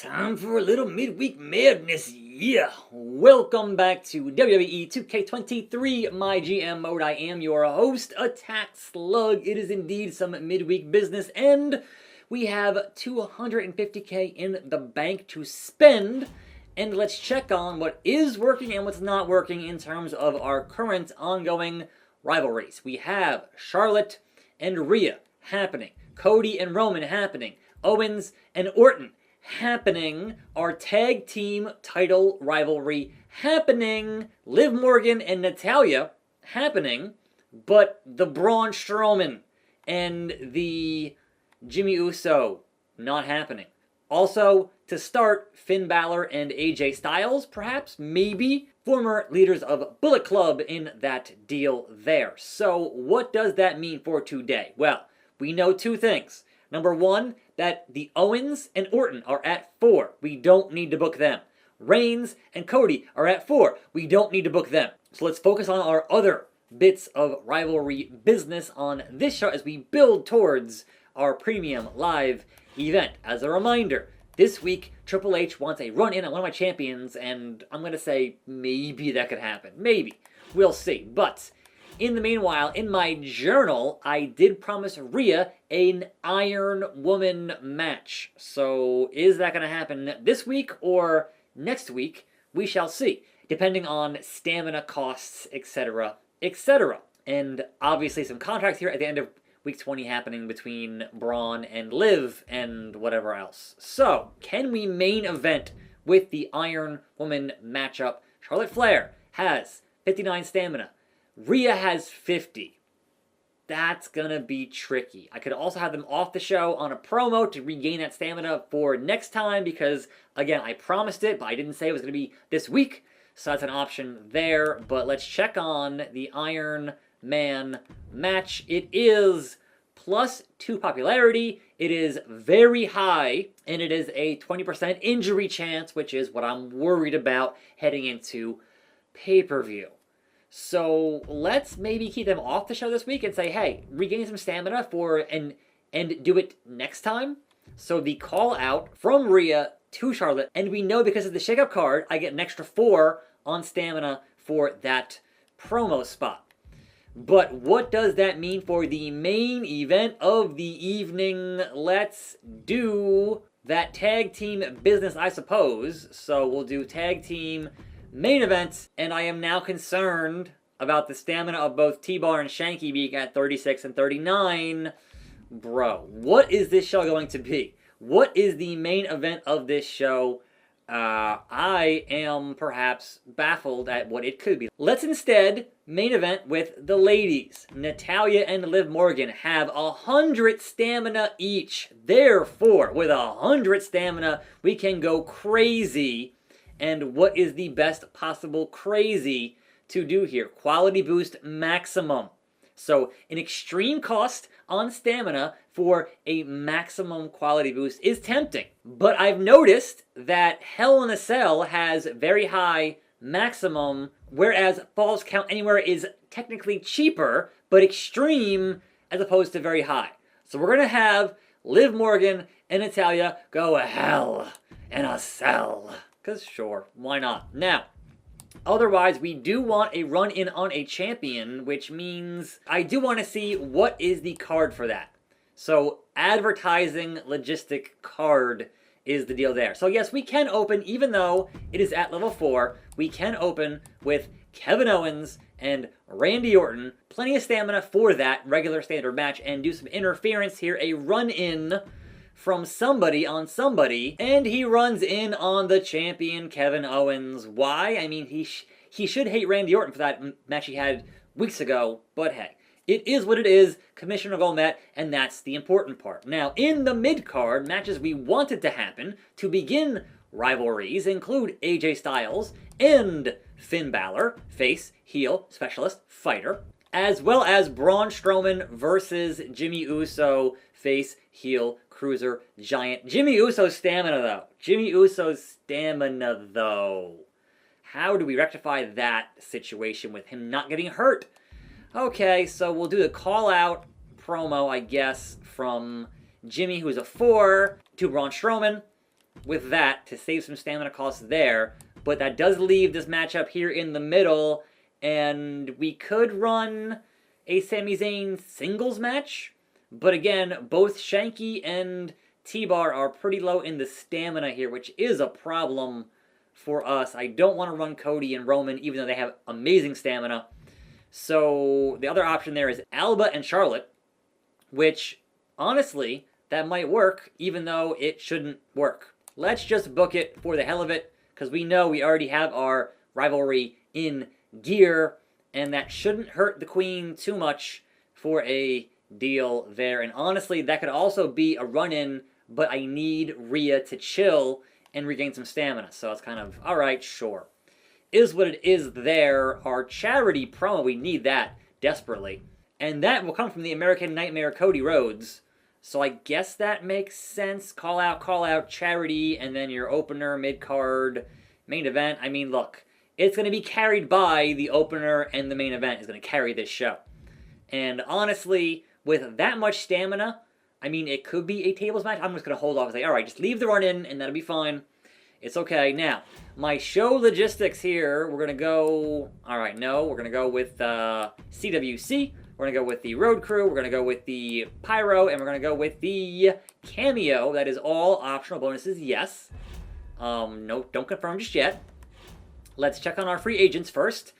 Time for a little midweek madness, yeah! Welcome back to WWE 2K23 MyGM mode. I am your host, attackslug. It is indeed some midweek business, and we have $250K in the bank to spend. And let's check on what is working and what's not working in terms of our current ongoing rivalries. We have Charlotte and Rhea happening, Cody and Roman happening, Owens and Orton happening, our tag team title rivalry happening, Liv Morgan and Natalya happening, but the Braun Strowman and the Jimmy Uso not happening. Also, to start, Finn Balor and AJ Styles, perhaps, maybe, former leaders of Bullet Club in that deal there. So, what does that mean for today? Well, we know two things. Number one, that the Owens and Orton are at 4. We don't need to book them. Reigns and Cody are at 4. We don't need to book them. So let's focus on our other bits of rivalry business on this show as we build towards our premium live event. As a reminder, this week Triple H wants a run-in on one of my champions, and I'm going to say maybe that could happen. Maybe. We'll see. But in the meanwhile, in my journal, I did promise Rhea an Iron Woman match. So is that going to happen this week or next week? We shall see, depending on stamina costs, etc., etc. And obviously some contracts here at the end of week 20 happening between Braun and Liv and whatever else. So, can we main event with the Iron Woman matchup? Charlotte Flair has 59 stamina. Rhea has 50. That's gonna be tricky. I could also have them off the show on a promo to regain that stamina for next time because, again, I promised it, but I didn't say it was gonna be this week. So that's an option there. But let's check on the Iron Man match. It is +2 popularity. It is very high, and it is a 20% injury chance, which is what I'm worried about heading into pay-per-view. So let's maybe keep them off the show this week and say, hey, regain some stamina and do it next time. So the call out from Rhea to Charlotte, and we know because of the shake-up card, I get an extra 4 on stamina for that promo spot. But what does that mean for the main event of the evening? Let's do that tag team business, I suppose. So we'll do tag team main event, and I am now concerned about the stamina of both T-Bar and Shanky being at 36 and 39. Bro, what is this show going to be? What is the main event of this show? I am perhaps baffled at what it could be. Let's instead main event with the ladies. Natalya and Liv Morgan have 100 stamina each. Therefore, with 100 stamina, we can go crazy. And what is the best possible crazy to do here? Quality boost maximum. So an extreme cost on stamina for a maximum quality boost is tempting. But I've noticed that Hell in a Cell has very high maximum, whereas Falls Count Anywhere is technically cheaper, but extreme as opposed to very high. So we're going to have Liv Morgan and Natalya go Hell in a Cell. Because sure, why not? Now, otherwise, we do want a run-in on a champion, which means I do want to see what is the card for that. So, advertising logistic card is the deal there. So yes, we can open, even though it is at level 4, we can open with Kevin Owens and Randy Orton. Plenty of stamina for that regular standard match, and do some interference here. A run-in from somebody on somebody, and he runs in on the champion Kevin Owens. Why? I mean, he should hate Randy Orton for that match he had weeks ago, but hey, it is what it is. Commissioner Gomet, and that's the important part. Now, in the mid-card, matches we wanted to happen to begin rivalries include AJ Styles and Finn Balor, face, heel, specialist, fighter, as well as Braun Strowman versus Jimmy Uso, face, heel, cruiser, giant. Jimmy Uso's stamina, though. Jimmy Uso's stamina, though. How do we rectify that situation with him not getting hurt? Okay, so we'll do the call-out promo, I guess, from Jimmy, who's a 4, to Braun Strowman. with that to save some stamina costs there. But that does leave this matchup here in the middle, and we could run a Sami Zayn singles match. But again, both Shanky and T-Bar are pretty low in the stamina here, which is a problem for us. I don't want to run Cody and Roman, even though they have amazing stamina. So the other option there is Alba and Charlotte, which, honestly, that might work, even though it shouldn't work. Let's just book it for the hell of it, because we know we already have our rivalry in gear, and that shouldn't hurt the Queen too much for a deal there. And honestly, that could also be a run-in, but I need Rhea to chill and regain some stamina. So it's kind of, all right, sure. Is what it is there. Our charity promo, we need that desperately. And that will come from the American Nightmare, Cody Rhodes. So I guess that makes sense. Call out, charity, and then your opener, mid-card, main event. I mean, look, it's going to be carried by the opener, and the main event is going to carry this show. And honestly, with that much stamina, I mean, it could be a tables match. I'm just going to hold off and say, all right, just leave the run-in, and that'll be fine. It's okay. Now, my show logistics here, we're going to go... All right, no, we're going to go with CWC. We're going to go with the Road Crew. We're going to go with the Pyro. And we're going to go with the Cameo. That is all optional bonuses, yes. No, don't confirm just yet. Let's check on our free agents first.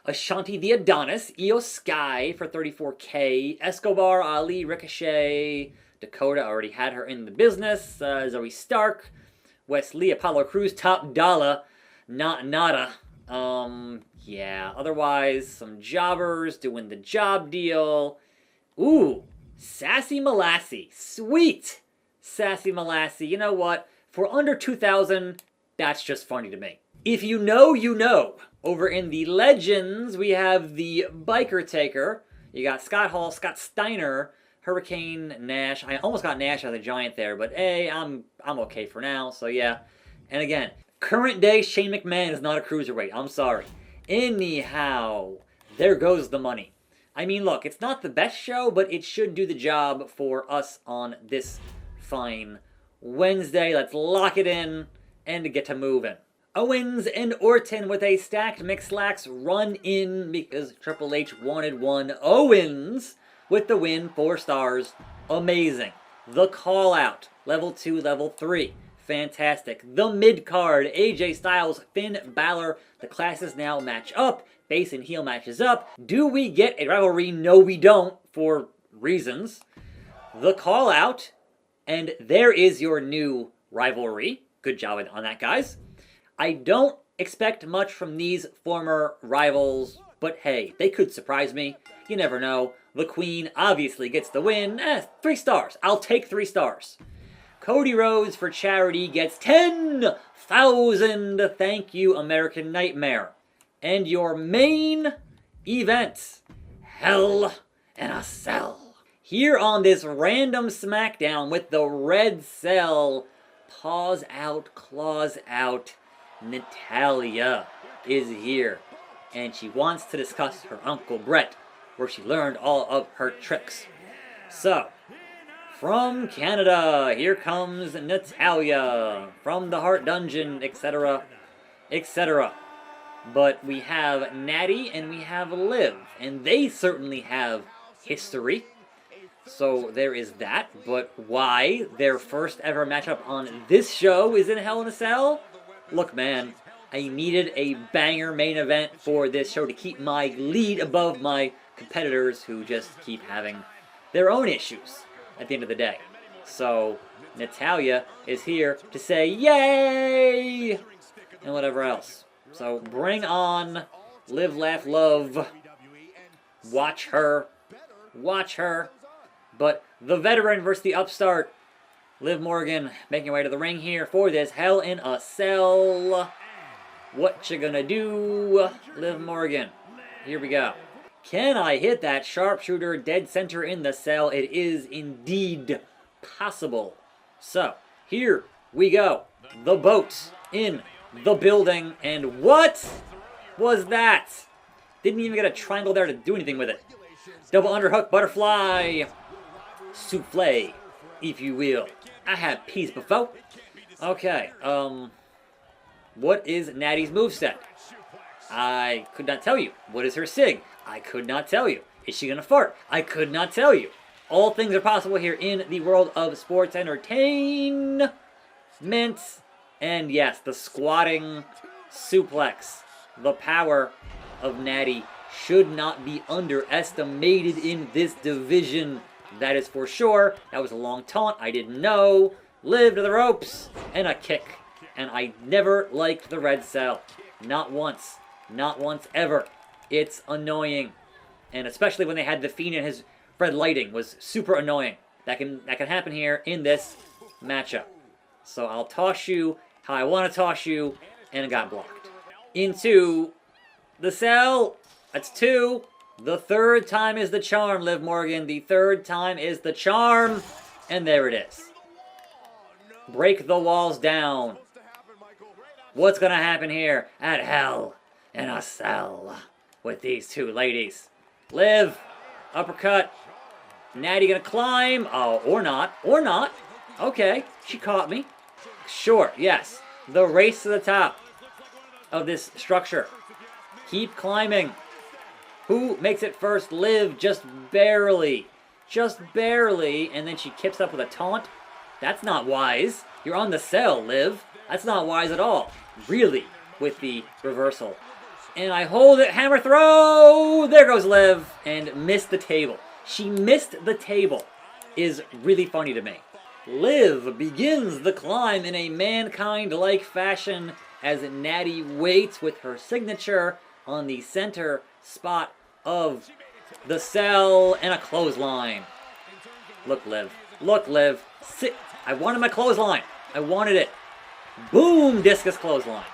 Ashanti the Adonis, Io Sky for $34K, Escobar, Ali, Ricochet, Dakota already had her in the business, Zoe Stark, Wesley, Apollo Crews, Top Dollar, nada. Yeah, otherwise, some jobbers doing the job deal. Ooh, Sassy Molassie, sweet Sassy Molassie. You know what? For under 2,000, that's just funny to me. If you know, you know. Over in the Legends, we have the Biker Taker. You got Scott Hall, Scott Steiner, Hurricane, Nash. I almost got Nash as a Giant there, but hey, I'm okay for now, so yeah. And again, current day Shane McMahon is not a cruiserweight. I'm sorry. Anyhow, there goes the money. I mean, look, it's not the best show, but it should do the job for us on this fine Wednesday. Let's lock it in and get to moving. Owens and Orton with a stacked Mixlax run-in because Triple H wanted one. Owens with the win, 4 stars. Amazing. The call-out, level 2, level 3. Fantastic. The mid-card, AJ Styles, Finn Balor. The classes now match up. Face and heel matches up. Do we get a rivalry? No, we don't, for reasons. The call-out, and there is your new rivalry. Good job on that, guys. I don't expect much from these former rivals, but hey, they could surprise me. You never know. The Queen obviously gets the win. 3 stars. I'll take 3 stars. Cody Rhodes for charity gets 10,000. Thank you, American Nightmare. And your main event, Hell in a Cell. Here on this random SmackDown with the red cell, paws out, claws out, Natalya is here, and she wants to discuss her Uncle Brett, where she learned all of her tricks. So, from Canada, here comes Natalya, from the Heart Dungeon, etc., etc. But we have Natty and we have Liv, and they certainly have history. So there is that, but why their first ever matchup on this show is in Hell in a Cell? Look, man, I needed a banger main event for this show to keep my lead above my competitors who just keep having their own issues at the end of the day. So, Natalya is here to say, yay! And whatever else. So, bring on Live, Laugh, Love. Watch her. Watch her. But the veteran versus the upstart. Liv Morgan making her way to the ring here for this Hell in a Cell. What you gonna do, Liv Morgan? Here we go. Can I hit that sharpshooter dead center in the cell? It is indeed possible. So, here we go. The boat in the building. And what was that? Didn't even get a triangle there to do anything with it. Double underhook, butterfly, souffle, if you will. I have peas before. Okay, what is Natty's moveset? I could not tell you. What is her sig? I could not tell you. Is she gonna fart? I could not tell you. All things are possible here in the world of sports entertainment. And yes, the squatting suplex, the power of Natty should not be underestimated in this division. That is for sure. That was a long taunt. I didn't know. Live to the ropes and a kick. And I never liked the red cell. Not once. Not once ever. It's annoying. And especially when they had the Fiend and his red lighting was super annoying. That can happen here in this matchup. So I'll toss you how I want to toss you, and it got blocked. Into the cell. That's 2. The third time is the charm, Liv Morgan. The third time is the charm. And there it is. Break the walls down. What's going to happen here at Hell in a Cell with these two ladies? Liv, uppercut. Natty going to climb. Oh, or not. Or not. Okay, she caught me. Sure, yes. The race to the top of this structure. Keep climbing. Who makes it first? Liv, just barely. Just barely. And then she kips up with a taunt. That's not wise. You're on the cell, Liv. That's not wise at all. Really, with the reversal. And I hold it. Hammer throw. There goes Liv. And missed the table. She missed the table. Is really funny to me. Liv begins the climb in a Mankind-like fashion as Natty waits with her signature on the center spot of the cell and a clothesline. Look, Liv. Look, Liv. Sit. I wanted my clothesline. I wanted it. Boom! Discus clothesline.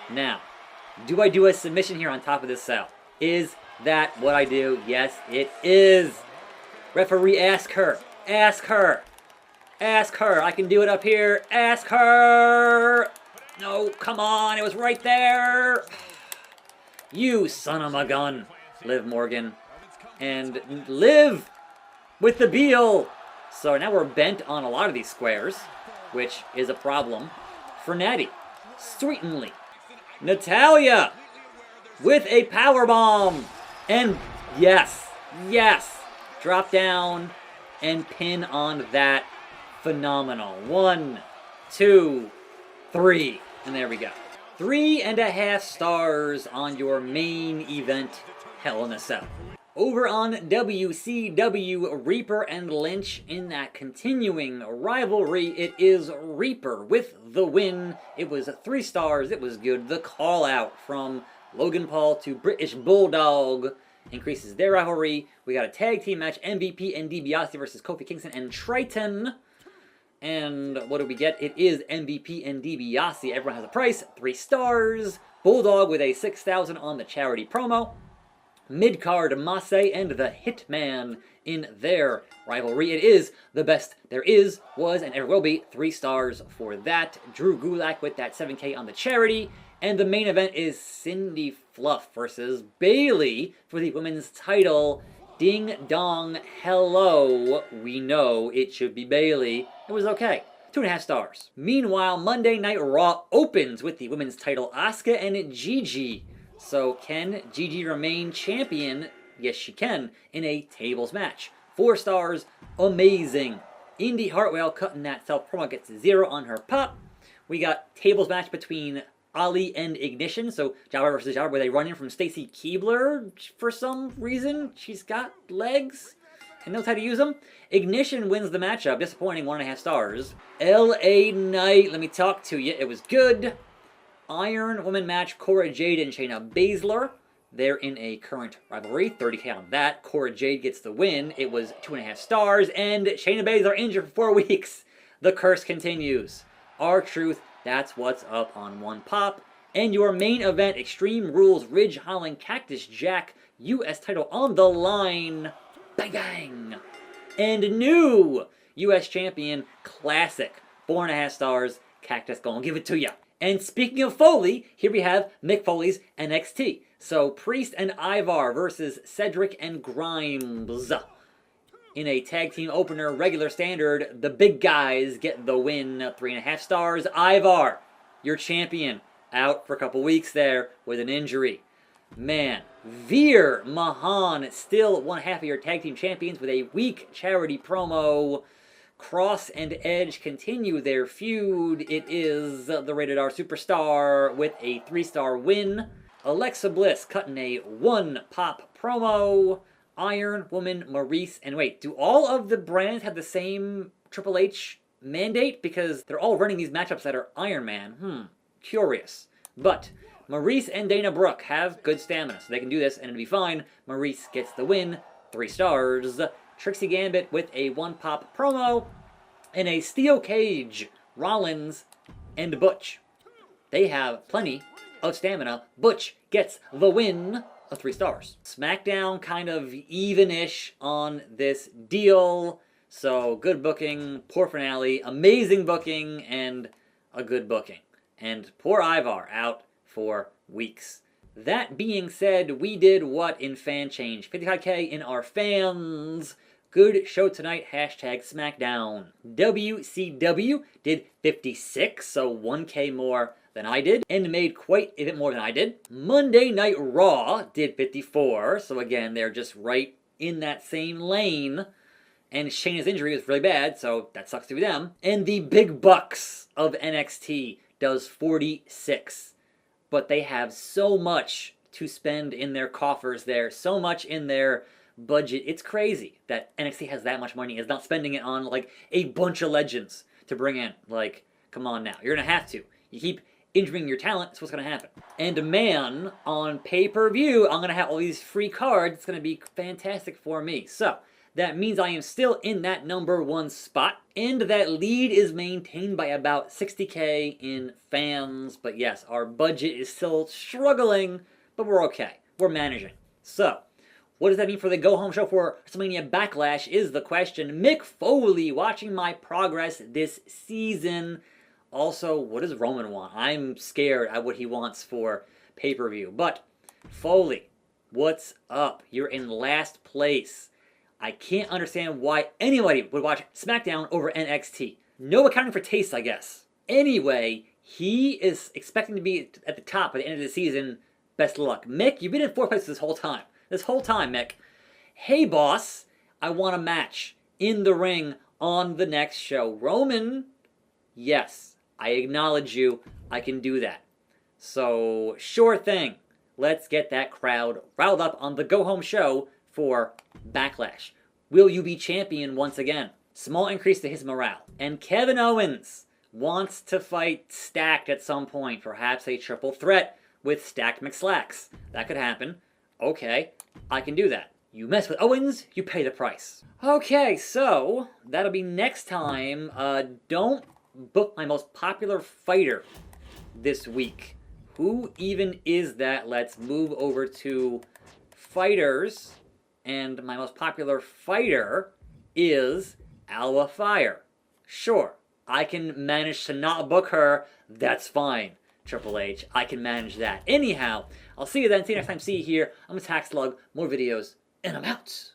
Now, do I do a submission here on top of this cell? Is that what I do? Yes, it is. Referee, ask her. Ask her. Ask her. I can do it up here. Ask her. No, come on. It was right there. You son of a gun, Liv Morgan. And Liv with the Beal. So now we're bent on a lot of these squares, which is a problem for Natty. Certainly. Natalya with a powerbomb. And yes, yes. Drop down and pin on that. Phenomenal. 1, 2, 3. And there we go. 3.5 stars on your main event, Hell in a Cell. Over on WCW, Reaper and Lynch in that continuing rivalry. It is Reaper with the win. It was 3 stars. It was good. The call out from Logan Paul to British Bulldog increases their rivalry. We got a tag team match, MVP and D.B.A.T versus Kofi Kingston and Triton. And what do we get? It is MVP and D.B.A.T. Everyone has a price. 3 stars. Bulldog with a 6,000 on the charity promo. Mid-card Masse and the Hitman in their rivalry. It is the best there is, was, and ever will be. 3 stars for that. Drew Gulak with that 7K on the charity. And the main event is Cindy Fluff versus Bayley for the women's title. Ding dong, hello. We know it should be Bayley. It was okay. 2.5 stars. Meanwhile, Monday Night Raw opens with the women's title, Asuka and Gigi. So can Gigi remain champion? Yes, she can, in a tables match. 4 stars, amazing. Indy Hartwell cutting that self promo, gets 0 on her pop. We got tables match between Ali and Ignition, so Jobber versus Jobber, where they run in from Stacy Keibler for some reason. She's got legs and knows how to use them. Ignition wins the matchup, disappointing, 1.5 stars. LA Knight, let me talk to you. It was good. Iron Woman match, Cora Jade and Shayna Baszler. They're in a current rivalry, 30K on that. Cora Jade gets the win. It was 2.5 stars, and Shayna Baszler injured for 4 weeks. The curse continues. R-Truth, that's what's up on one pop. And your main event, Extreme Rules, Ridge Holland, Cactus Jack, U.S. title on the line. Bang, bang. And new U.S. champion, Classic, 4.5 stars. Cactus gonna give it to ya. And speaking of Foley, here we have Mick Foley's NXT. So Priest and Ivar versus Cedric and Grimes. In a tag team opener, regular standard, the big guys get the win. 3.5 stars. Ivar, your champion, out for a couple weeks there with an injury. Man, Veer Mahan, still one half of your tag team champions with a weak charity promo. Cross and Edge continue their feud. It is the Rated R Superstar with a 3-star win. Alexa Bliss cutting a 1-pop promo. Iron Woman, Maurice, and wait, do all of the brands have the same Triple H mandate? Because they're all running these matchups that are Iron Man. Curious. But Maurice and Dana Brooke have good stamina, so they can do this and it'll be fine. Maurice gets the win, 3 stars. Trixie Gambit with a 1-pop promo. And a steel cage, Rollins and Butch. They have plenty of stamina. Butch gets the win of 3 stars. SmackDown kind of even-ish on this deal. So good booking, poor finale, amazing booking, and a good booking. And poor Ivar out for weeks. That being said, we did what in fan change? 55K in our fans. Good show tonight, #SmackDown. WCW did 56, so 1K more than I did, and made quite a bit more than I did. Monday Night Raw did 54, so again, they're just right in that same lane. And Shayna's injury was really bad, so that sucks to be them. And the Big Bucks of NXT does 46. But they have so much to spend in their coffers there, so much in their budget. It's crazy that NXT has that much money, is not spending it on like a bunch of legends to bring in. Like, come on now, you're gonna have to. You keep injuring your talent, that's what's gonna happen. And man, on pay-per-view, I'm gonna have all these free cards. It's gonna be fantastic for me. So that means I am still in that #1 spot, and that lead is maintained by about 60K in fans. But yes, our budget is still struggling, but we're okay. We're managing. So what does that mean for the go-home show for WrestleMania Backlash is the question. Mick Foley watching my progress this season. Also, what does Roman want? I'm scared at what he wants for pay-per-view. But Foley, what's up? You're in last place. I can't understand why anybody would watch SmackDown over NXT. No accounting for taste, I guess. Anyway, he is expecting to be at the top at the end of the season. Best of luck. Mick, you've been in 4th place this whole time. This whole time, Mick. Hey, boss, I want a match in the ring on the next show. Roman, yes, I acknowledge you. I can do that. So, sure thing. Let's get that crowd riled up on the go-home show for Backlash. Will you be champion once again? Small increase to his morale. And Kevin Owens wants to fight Stacked at some point. Perhaps a triple threat with Stacked McSlacks. That could happen. Okay, I can do that. You mess with Owens, you pay the price. Okay, so that'll be next time. Don't book my most popular fighter this week. Who even is that? Let's move over to fighters. And my most popular fighter is Alba Fire. Sure, I can manage to not book her. That's fine. Triple H, I can manage that. Anyhow, I'll see you then. See you next time. See you here. I'm attackslug. More videos, and I'm out.